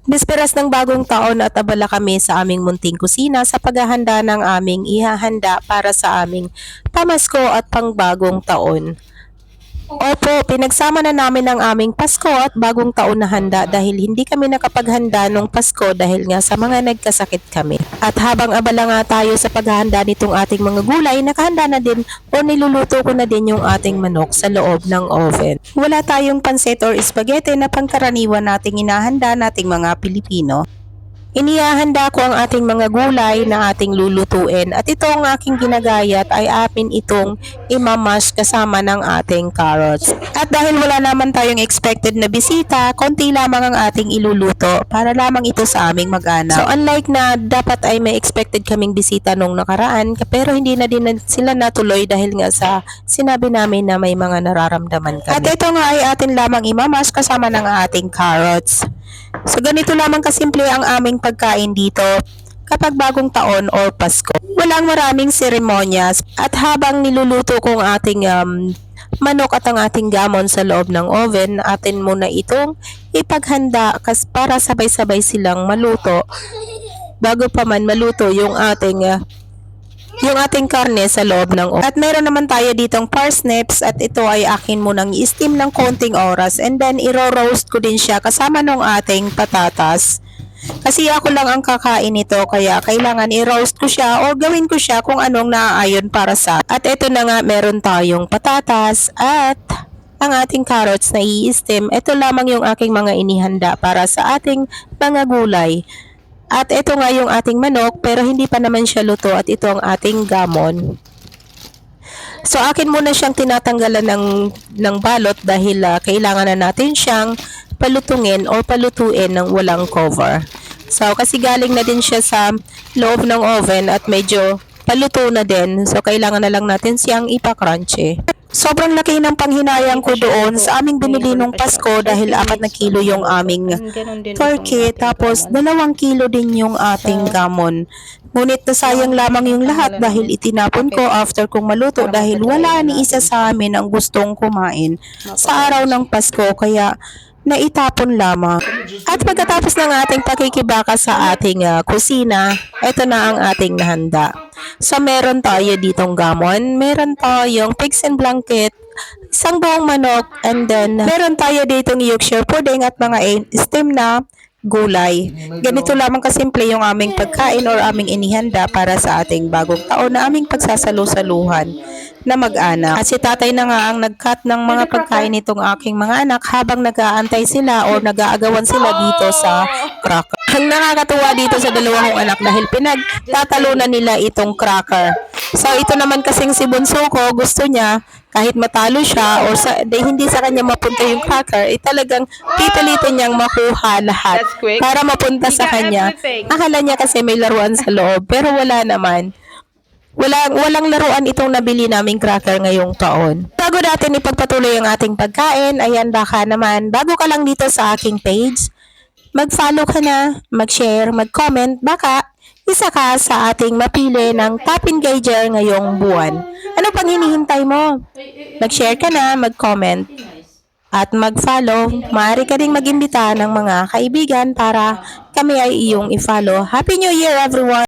Bisperas ng bagong taon at abala kami sa aming munting kusina sa paghahanda ng aming ihahanda para sa aming pamasko at pangbagong taon. Opo, pinagsama na namin ang aming Pasko at bagong taon na handa dahil hindi kami nakapaghanda nung Pasko dahil nga sa mga nagkasakit kami. At habang abala nga tayo sa paghahanda nitong ating mga gulay, nakahanda na din o niluluto ko na din yung ating manok sa loob ng oven. Wala tayong pansit or spaghetti na pangkaraniwan nating inahanda nating mga Pilipino. Inihahanda ko ang ating mga gulay na ating lulutuin at ito ang aking ginagayat ay amin itong imamash kasama ng ating carrots. At dahil wala naman tayong expected na bisita, konti lamang ang ating iluluto para lamang ito sa aming mag-anak. So unlike na dapat ay may expected kaming bisita nung nakaraan pero hindi na din sila natuloy dahil nga sa sinabi namin na may mga nararamdaman kami. At ito nga ay atin lamang imamash kasama ng ating carrots. So ganito lamang kasimple ang aming pagkain dito kapag bagong taon or Pasko. Walang maraming seremonyas at habang niluluto ko ang ating manok at ang ating gamon sa loob ng oven, atin muna itong ipaghanda para sabay-sabay silang maluto bago pa man maluto yung ating karne sa loob ng oven. At meron naman tayo ditong parsnips at ito ay akin munang i-steam ng konting oras and then iro-roast ko din siya kasama ng ating patatas. Kasi ako lang ang kakain nito kaya kailangan i-roast ko siya o gawin ko siya kung anong naaayon para sa. At ito na nga meron tayong patatas at ang ating carrots na i-steam. Ito lamang yung aking mga inihanda para sa ating mga gulay. At ito nga yung ating manok pero hindi pa naman siya luto at ito ang ating gamon. So akin muna siyang tinatanggalan ng balot dahil kailangan na natin siyang palutungin o palutuin ng walang cover. So kasi galing na din siya sa loob ng oven at medyo paluto na din. So kailangan na lang natin siyang ipakrunchy. Sobrang laki ng panghinayang ko doon sa aming binili nung Pasko dahil 4 na kilo yung aming turkey tapos 2 kilo din yung ating gamon. Ngunit nasayang lamang yung lahat dahil itinapon ko after kong maluto dahil wala ni isa sa amin ang gustong kumain sa araw ng Pasko kaya naitapon lamang. At pagkatapos ng ating pakikibaka sa ating kusina, ito na ang ating nahanda. So meron tayo ditong gamon, meron tayong pigs and blanket, isang buong manok, and then meron tayo ditong Yorkshire pudding at mga steam na gulay. Ganito lamang kasimple yung aming pagkain or aming inihanda para sa ating bagong taon na aming pagsasalu-saluhan na mag-anak. At si tatay na nga ang nag-cut ng mga pagkain nitong aking mga anak habang nag-aantay sila o nag-aagawan sila dito sa cracker. Ang nakakatuwa dito sa dalawang kong anak dahil pinagtatalunan nila itong cracker. So ito naman kasing si Bunso ko, gusto niya kahit matalo siya o hindi sa kanya mapunta yung cracker, talagang pipilitin niyang makuha lahat para mapunta sa kanya. Akala niya kasi may laruan sa loob pero wala naman. Walang laruan itong nabili naming cracker ngayong taon. Bago natin ipagpatuloy ang ating pagkain, ayan baka naman, bago ka lang dito sa aking page, mag-follow ka na, mag-share, mag-comment, baka isa ka sa ating mapili ng top engager ngayong buwan. Ano pang hinihintay mo? Mag-share ka na, mag-comment, at mag-follow. Maaari ka ding mag-imbita ng mga kaibigan para kami ay iyong i-follow. Happy New Year everyone!